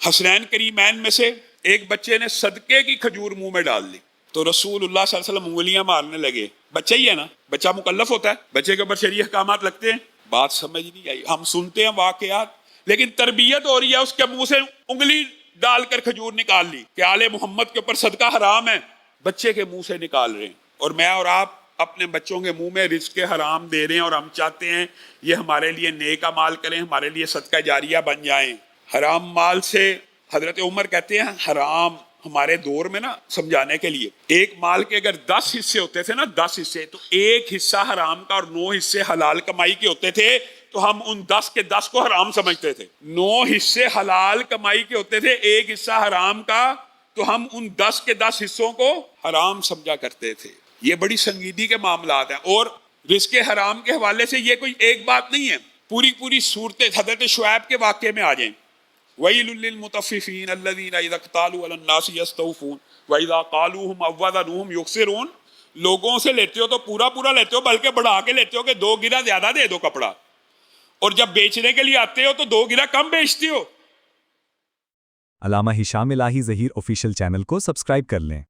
حسنین کریمین میں سے ایک بچے نے صدقے کی کھجور منہ میں ڈال لی تو رسول اللہ صلی اللہ علیہ وسلم انگلیاں مارنے لگے. بچہ ہی ہے نا, بچہ مکلف ہوتا ہے, بچے کے اوپر شرعی احکامات لگتے ہیں. بات سمجھ نہیں آئی. ہم سنتے ہیں واقعات, لیکن تربیت ہو رہی ہے, اس کے منہ سے انگلی ڈال کر کھجور نکال لی کہ آل محمد کے اوپر صدقہ حرام ہے, بچے کے منہ سے نکال رہے ہیں. اور میں اور آپ اپنے بچوں کے منہ میں رزق حرام دے رہے ہیں, اور ہم چاہتے ہیں یہ ہمارے لیے نیک اعمال کریں, ہمارے لیے صدقہ جاریہ بن جائیں. حرام مال سے حضرت عمر کہتے ہیں حرام ہمارے دور میں نا سمجھانے کے لیے, ایک مال کے اگر 10 حصے ہوتے تھے نا, 10 حصے, تو ایک حصہ حرام کا اور 9 حصے حلال کمائی کے ہوتے تھے, تو ہم ان 10 کے 10 کو حرام سمجھتے تھے. 9 حصے حلال کمائی کے ہوتے تھے, ایک حصہ حرام کا, تو ہم ان 10 کے 10 حصوں کو حرام سمجھا کرتے تھے. یہ بڑی سنجیدگی کے معاملات ہیں. اور رزق حرام کے حوالے سے یہ کوئی ایک بات نہیں ہے, پوری صورتیں حضرت شعیب کے واقعے میں آ جائیں. وَيْلٌ لِّلْمُطَفِّفِينَ الَّذِينَ إِذَا اكْتَالُوا عَلَى النَّاسِ يَسْتَوْفُونَ وَإِذَا قَالُوهُمْ أَوْ وَزَنُوهُمْ يُخْسِرُونَ. لوگوں سے لیتے ہو تو پورا لیتے ہو, بلکہ بڑھا کے لیتے ہو کہ 2 گرہ زیادہ دے دو کپڑا, اور جب بیچنے کے لیے آتے ہو تو 2 گرہ کم بیچتے ہو. علامہ ہشام الہی ظہیر آفیشیل چینل کو سبسکرائب کر لیں.